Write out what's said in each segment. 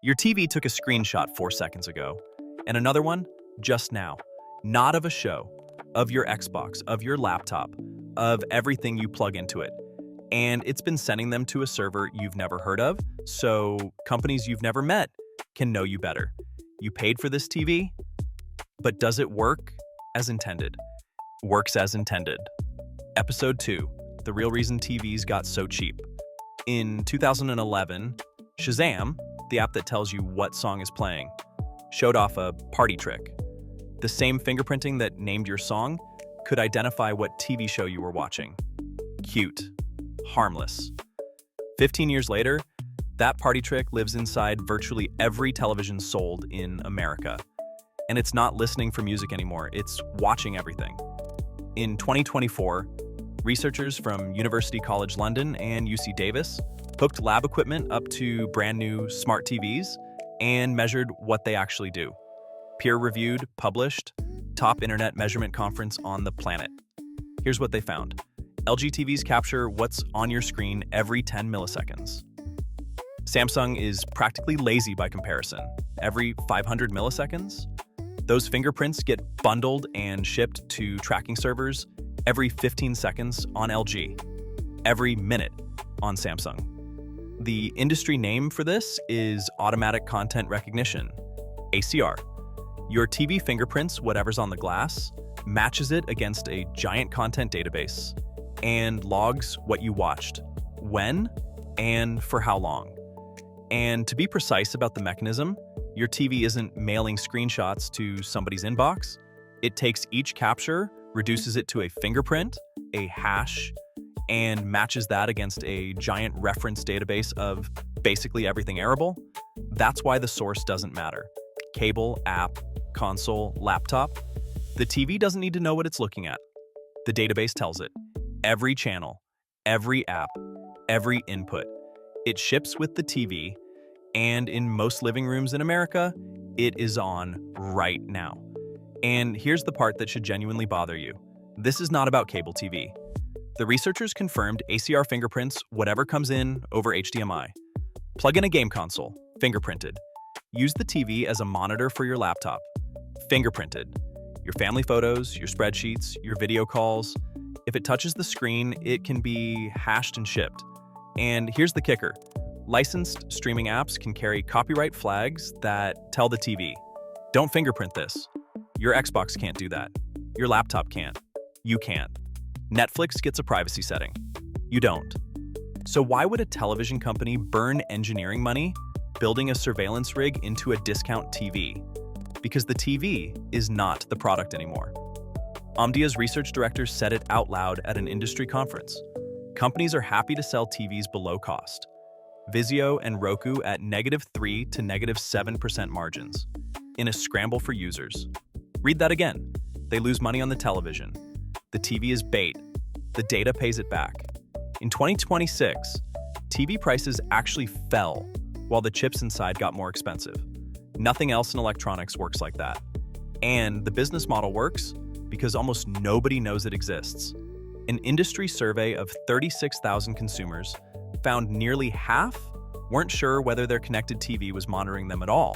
Your TV took a screenshot 4 seconds ago, and another one just now. Not of a show, of your Xbox, of your laptop, of everything you plug into it. And it's been sending them to a server you've never heard of, so companies you've never met can know you better. You paid for this TV, but does it work as intended? Works as intended. Episode 2, The Real Reason TVs Got So Cheap. In 2011, Shazam, the app that tells you what song is playing, showed off a party trick. The same fingerprinting that named your song could identify what TV show you were watching. Cute. Harmless. 15 years later, that party trick lives inside virtually every television sold in America. And it's not listening for music anymore, it's watching everything. In 2024, researchers from University College London and UC Davis hooked lab equipment up to brand new smart TVs and measured what they actually do. Peer-reviewed, published, top internet measurement conference on the planet. Here's what they found. LG TVs capture what's on your screen every 10 milliseconds. Samsung is practically lazy by comparison. Every 500 milliseconds. Those fingerprints get bundled and shipped to tracking servers every 15 seconds on LG. Every minute on Samsung. The industry name for this is automatic content recognition, ACR. Your TV fingerprints whatever's on the glass, matches it against a giant content database, and logs what you watched, when, and for how long. And to be precise about the mechanism, your TV isn't mailing screenshots to somebody's inbox. It takes each capture, reduces it to a fingerprint, a hash, and matches that against a giant reference database of basically everything arable. That's why the source doesn't matter. Cable, app, console, laptop. The TV doesn't need to know what it's looking at. The database tells it. Every channel, every app, every input. It ships with the TV, and in most living rooms in America, it is on right now. And here's the part that should genuinely bother you. This is not about cable TV. The researchers confirmed ACR fingerprints whatever comes in over HDMI. Plug in a game console, fingerprinted. Use the TV as a monitor for your laptop, fingerprinted. Your family photos, your spreadsheets, your video calls. If it touches the screen, it can be hashed and shipped. And here's the kicker. Licensed streaming apps can carry copyright flags that tell the TV, don't fingerprint this. Your Xbox can't do that. Your laptop can't. You can't. Netflix gets a privacy setting. You don't. So why would a television company burn engineering money building a surveillance rig into a discount TV? Because the TV is not the product anymore. Omdia's research director said it out loud at an industry conference. Companies are happy to sell TVs below cost. Vizio and Roku at -3 to -7% margins in a scramble for users. Read that again. They lose money on the television. The TV is bait. The data pays it back. In 2026, TV prices actually fell while the chips inside got more expensive. Nothing else in electronics works like that. And the business model works because almost nobody knows it exists. An industry survey of 36,000 consumers found nearly half weren't sure whether their connected TV was monitoring them at all.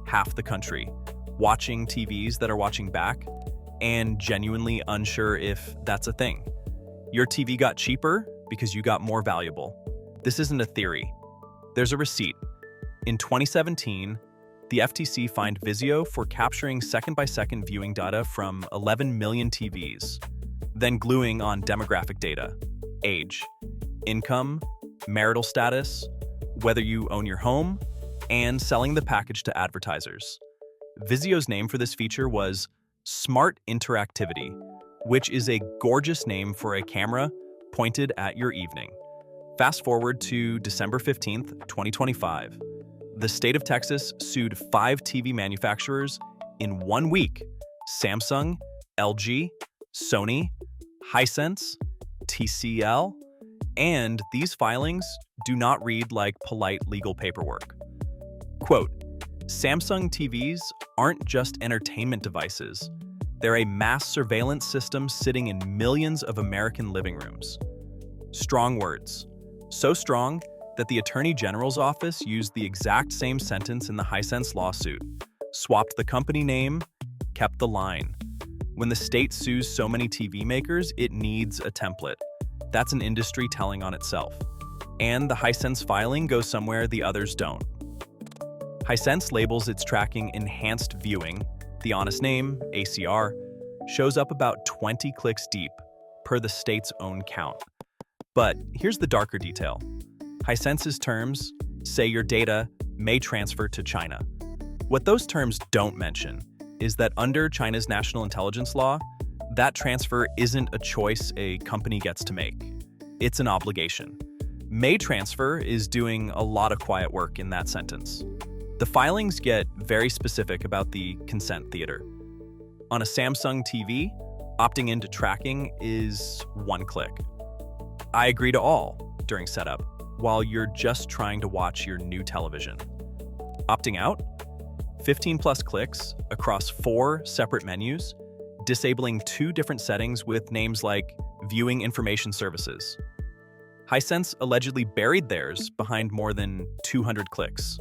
Half the country watching TVs that are watching back and genuinely unsure if that's a thing. Your TV got cheaper because you got more valuable. This isn't a theory. There's a receipt. In 2017, the FTC fined Vizio for capturing second-by-second viewing data from 11 million TVs, then gluing on demographic data, age, income, marital status, whether you own your home, and selling the package to advertisers. Vizio's name for this feature was Smart Interactivity, which is a gorgeous name for a camera pointed at your evening. Fast forward to December 15th, 2025. The state of Texas sued 5 TV manufacturers in 1 week: Samsung, LG, Sony, Hisense, TCL, and these filings do not read like polite legal paperwork. Quote, Samsung TVs aren't just entertainment devices. They're a mass surveillance system sitting in millions of American living rooms. Strong words. So strong that the Attorney General's office used the exact same sentence in the Hisense lawsuit, swapped the company name, kept the line. When the state sues so many TV makers, it needs a template. That's an industry telling on itself. And the Hisense filing goes somewhere the others don't. Hisense labels its tracking enhanced viewing. The honest name, ACR, shows up about 20 clicks deep, per the state's own count. But here's the darker detail. Hisense's terms say your data may transfer to China. What those terms don't mention is that under China's national intelligence law, that transfer isn't a choice a company gets to make. It's an obligation. May transfer is doing a lot of quiet work in that sentence. The filings get very specific about the consent theater. On a Samsung TV, opting into tracking is one click. I agree to all during setup, while you're just trying to watch your new television. Opting out? 15 plus clicks across 4 separate menus, disabling 2 different settings with names like Viewing Information Services. Hisense allegedly buried theirs behind more than 200 clicks.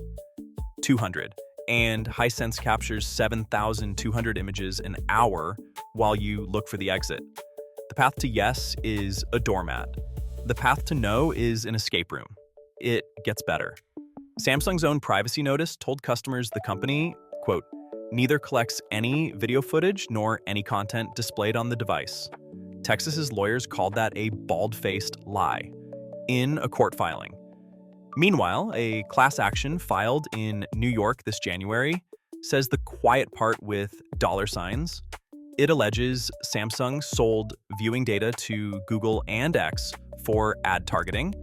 200. And Hisense captures 7,200 images an hour while you look for the exit. The path to yes is a doormat. The path to no is an escape room. It gets better. Samsung's own privacy notice told customers the company, quote, neither collects any video footage nor any content displayed on the device. Texas's lawyers called that a bald-faced lie in a court filing. Meanwhile, a class action filed in New York this January says the quiet part with $signs. It alleges Samsung sold viewing data to Google and X for ad targeting.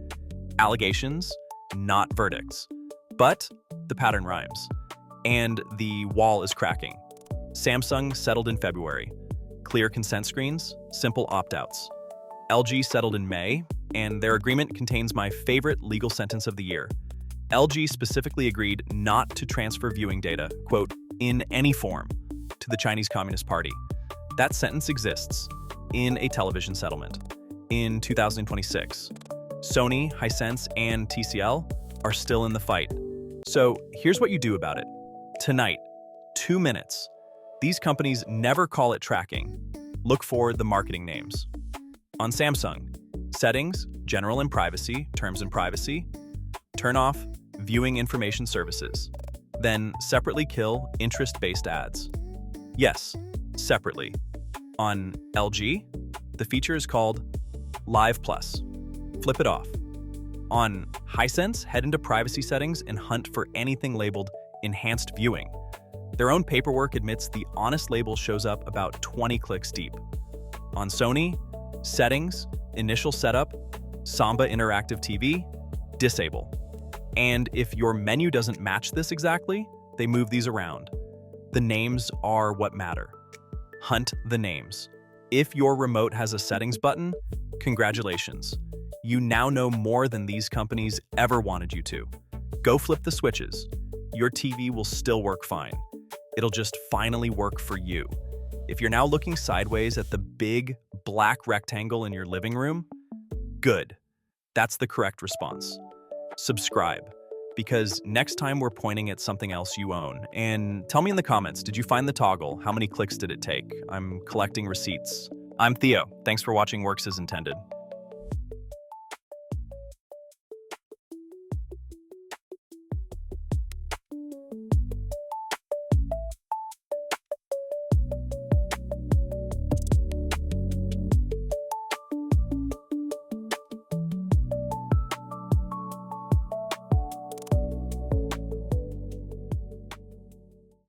Allegations, not verdicts. But the pattern rhymes. And the wall is cracking. Samsung settled in February. Clear consent screens, simple opt-outs. LG settled in May, and their agreement contains my favorite legal sentence of the year. LG specifically agreed not to transfer viewing data, quote, in any form, to the Chinese Communist Party. That sentence exists in a television settlement. In 2026, Sony, Hisense, and TCL are still in the fight. So here's what you do about it. Tonight, 2 minutes. These companies never call it tracking. Look for the marketing names. On Samsung, settings, general and privacy, terms and privacy. Turn off viewing information services. Then separately kill interest-based ads. Yes, separately. On LG, the feature is called Live Plus. Flip it off. On Hisense, head into privacy settings and hunt for anything labeled enhanced viewing. Their own paperwork admits the honest label shows up about 20 clicks deep. On Sony, settings, initial setup, Samba Interactive TV, disable. And if your menu doesn't match this exactly, they move these around. The names are what matter. Hunt the names. If your remote has a settings button, congratulations. You now know more than these companies ever wanted you to. Go flip the switches. Your TV will still work fine. It'll just finally work for you. If you're now looking sideways at the big black rectangle in your living room, good. That's the correct response. Subscribe, because next time we're pointing at something else you own. And tell me in the comments, did you find the toggle? How many clicks did it take? I'm collecting receipts. I'm Theo. Thanks for watching Works as Intended.